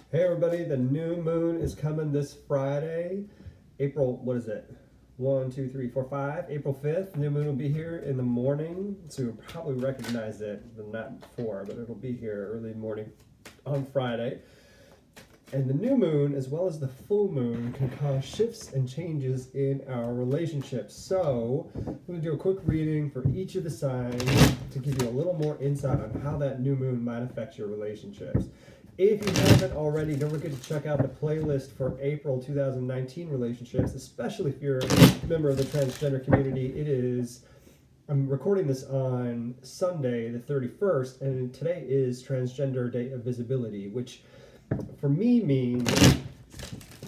Hey everybody, the new moon is coming this Friday, April, what is it? 1, 2, 3, 4, 5. April 5th. New moon will be here in the morning, so you'll probably recognize it the night before, but it'll be here early morning on Friday. And the new moon, as well as the full moon, can cause shifts and changes in our relationships. So, I'm going to do a quick reading for each of the signs to give you a little more insight on how that new moon might affect your relationships. If you haven't already, don't forget to check out the playlist for April 2019 relationships, especially if you're a member of the transgender community. I'm recording this on Sunday, the 31st, and today is Transgender Day of Visibility, which for me means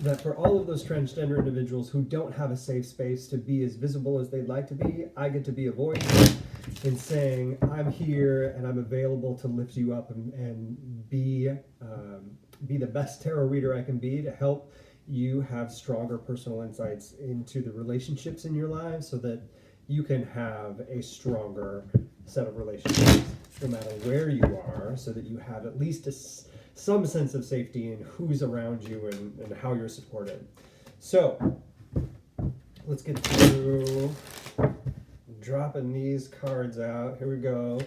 that for all of those transgender individuals who don't have a safe space to be as visible as they'd like to be, I get to be a voice in saying I'm here and I'm available to lift you up and be the best tarot reader I can be to help you have stronger personal insights into the relationships in your lives so that you can have a stronger set of relationships no matter where you are, so that you have at least some sense of safety in who's around you and how you're supported. So let's get to dropping these cards out. Here we go.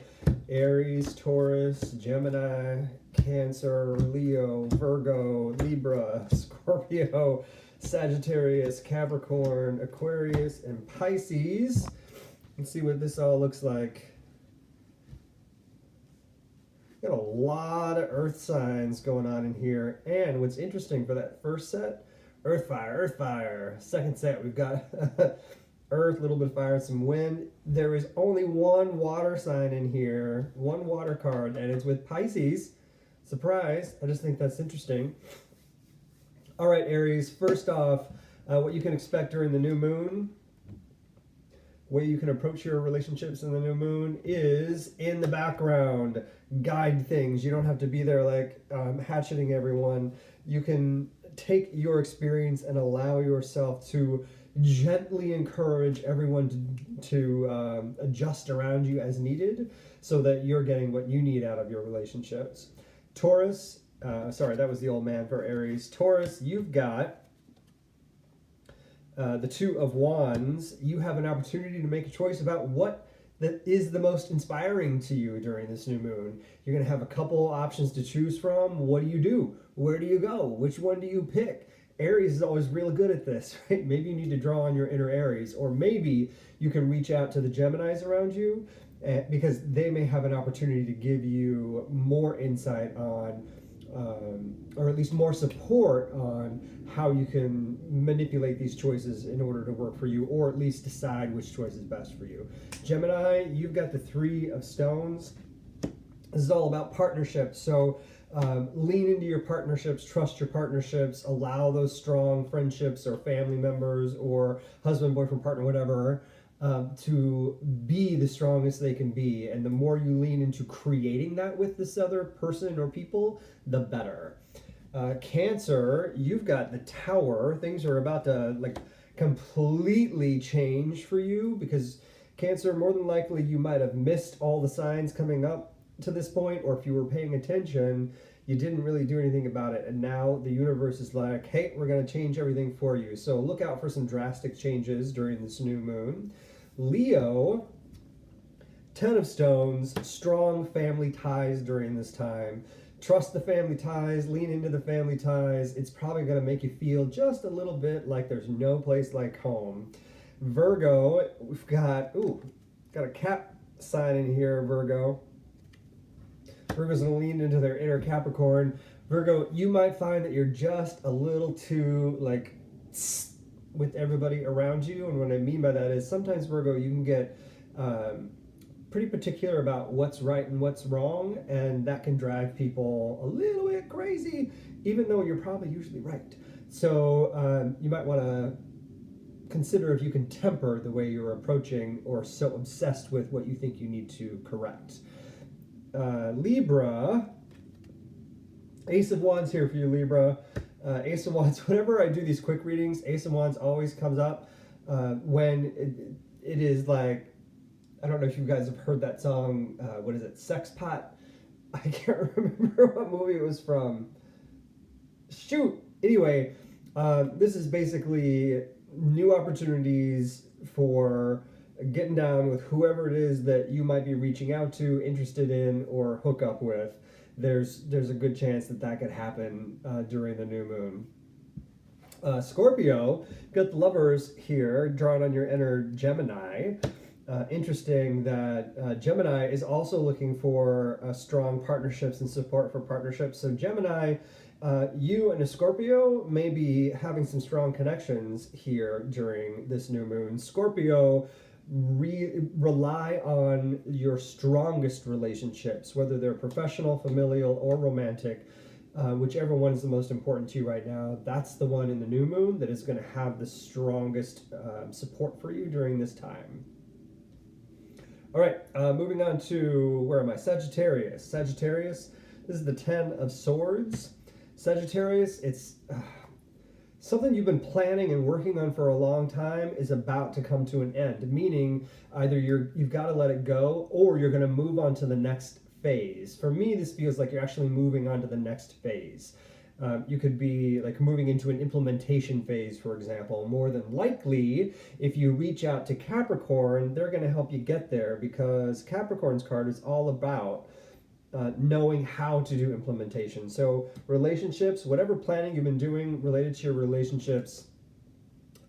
Aries, Taurus, Gemini, Cancer, Leo, Virgo, Libra, Scorpio, Sagittarius, Capricorn, Aquarius, and Pisces. Let's see what this all looks like. Got a lot of earth signs going on in here. And what's interesting for that first set, earth, fire, earth, fire. Second set, we've got earth, a little bit of fire, some wind. There is only one water sign in here, one water card, and it's with Pisces. Surprise. I just think that's interesting. All right, Aries, first off, what you can expect during the new moon, way you can approach your relationships in the new moon is in the background. Guide things. You don't have to be there like hatcheting everyone. You can take your experience and allow yourself to gently encourage everyone to adjust around you as needed so that you're getting what you need out of your relationships. Taurus, sorry, that was the old man for Aries. Taurus, you've got the Two of Wands. You have an opportunity to make a choice about what that is the most inspiring to you during this new moon. You're going to have a couple options to choose from. What do you do? Where do you go? Which one do you pick? Aries is always really good at this, right? Maybe you need to draw on your inner Aries, or maybe you can reach out to the Geminis around you because they may have an opportunity to give you more insight on or at least more support on how you can manipulate these choices in order to work for you, or at least decide which choice is best for you. Gemini, you've got the Three of Stones. This is all about partnerships. So lean into your partnerships, trust your partnerships, allow those strong friendships or family members or husband, boyfriend, partner, whatever, to be the strongest they can be. And the more you lean into creating that with this other person or people, the better. Cancer, you've got the Tower. Things are about to completely change for you because Cancer, more than likely you might have missed all the signs coming up to this point, or if you were paying attention, you didn't really do anything about it. And now the universe is like, hey, we're going to change everything for you. So look out for some drastic changes during this new moon. Leo, Ten of Stones, strong family ties during this time. Trust the family ties, lean into the family ties. It's probably going to make you feel just a little bit like there's no place like home. Virgo, we've got a Cap sign in here, Virgo. Virgo's going to lean into their inner Capricorn. Virgo, you might find that you're just a little too with everybody around you. And what I mean by that is sometimes, Virgo, you can get pretty particular about what's right and what's wrong, and that can drive people a little bit crazy, even though you're probably usually right. So you might want to consider if you can temper the way you're approaching or so obsessed with what you think you need to correct. Libra, Ace of Wands here for you, Libra. Ace of Wands, whenever I do these quick readings, Ace of Wands always comes up when it is like, I don't know if you guys have heard that song, what is it, Sex Pot? I can't remember what movie it was from. shoot. Anyway, this is basically new opportunities for getting down with whoever it is that you might be reaching out to, interested in, or hook up with. There's a good chance that that could happen during the new moon. Scorpio, got the lovers here, drawn on your inner Gemini. Interesting that Gemini is also looking for strong partnerships and support for partnerships. So Gemini, you and a Scorpio may be having some strong connections here during this new moon. Scorpio, rely on your strongest relationships, whether they're professional, familial, or romantic. Whichever one is the most important to you right now, that's the one in the new moon that is going to have the strongest support for you during this time. All right, moving on to, where am I? Sagittarius. Sagittarius, this is the 10 of Swords. Sagittarius, it's something you've been planning and working on for a long time is about to come to an end, meaning either you've got to let it go or you're going to move on to the next phase. For me, this feels like you're actually moving on to the next phase. You could be like moving into an implementation phase, for example. More than likely, if you reach out to Capricorn, they're going to help you get there, because Capricorn's card is all about knowing how to do implementation. So relationships, whatever planning you've been doing related to your relationships,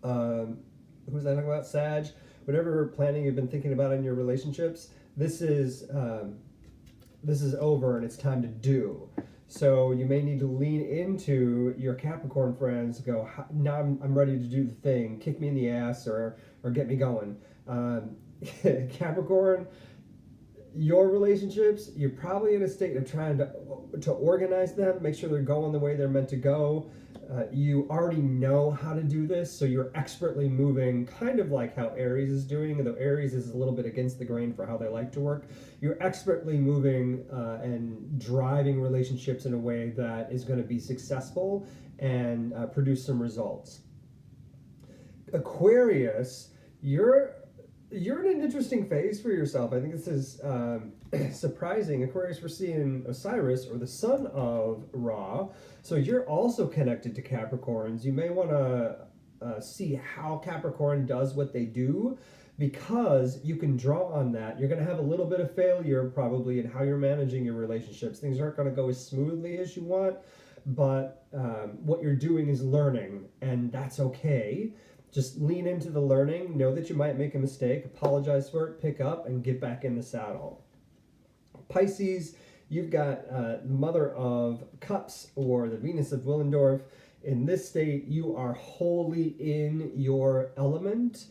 who's that talking about? Sag. Whatever planning you've been thinking about in your relationships, this is over and it's time to do. So you may need to lean into your Capricorn friends, go, now I'm ready to do the thing, kick me in the ass or get me going. Capricorn, your relationships, you're probably in a state of trying to organize them, make sure they're going the way they're meant to go. You already know how to do this, so you're expertly moving, kind of like how Aries is doing, though Aries is a little bit against the grain for how they like to work. You're expertly moving and driving relationships in a way that is going to be successful and produce some results. Aquarius, you're in an interesting phase for yourself. I think this is surprising. Aquarius, we're seeing Osiris, or the son of Ra. So you're also connected to Capricorns. You may want to see how Capricorn does what they do, because you can draw on that. You're going to have a little bit of failure probably in how you're managing your relationships. Things aren't going to go as smoothly as you want, but what you're doing is learning, and that's okay. Just lean into the learning, know that you might make a mistake, apologize for it, pick up, and get back in the saddle. Pisces, you've got the Mother of Cups, or the Venus of Willendorf. In this state, you are wholly in your element.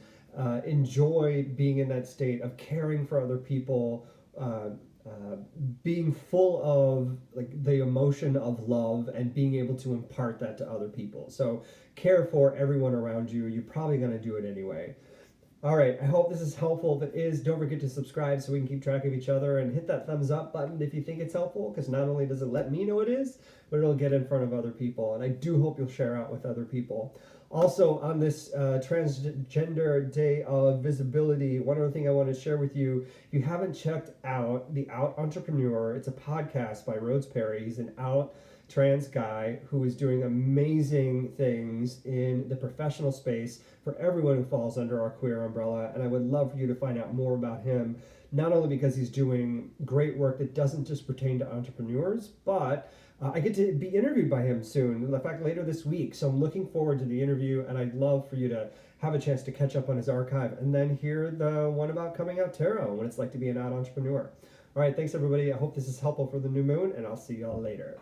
Enjoy being in that state of caring for other people, being full of like the emotion of love and being able to impart that to other people. So care for everyone around you. You're probably going to do it anyway. All right, I hope this is helpful. If it is, don't forget to subscribe so we can keep track of each other, and hit that thumbs up button if you think it's helpful, because not only does it let me know it is, but it'll get in front of other people, and I do hope you'll share out with other people. Also, on this Transgender Day of Visibility, one other thing I want to share with you, if you haven't checked out The Out Entrepreneur, it's a podcast by Rhodes Perry. He's an out trans guy who is doing amazing things in the professional space for everyone who falls under our queer umbrella, and I would love for you to find out more about him, not only because he's doing great work that doesn't just pertain to entrepreneurs, but I get to be interviewed by him soon, in fact later this week, so I'm looking forward to the interview, and I'd love for you to have a chance to catch up on his archive and then hear the one about coming out tarot, what it's like to be an out entrepreneur. All right, thanks everybody. I hope this is helpful for the new moon, and I'll see y'all later.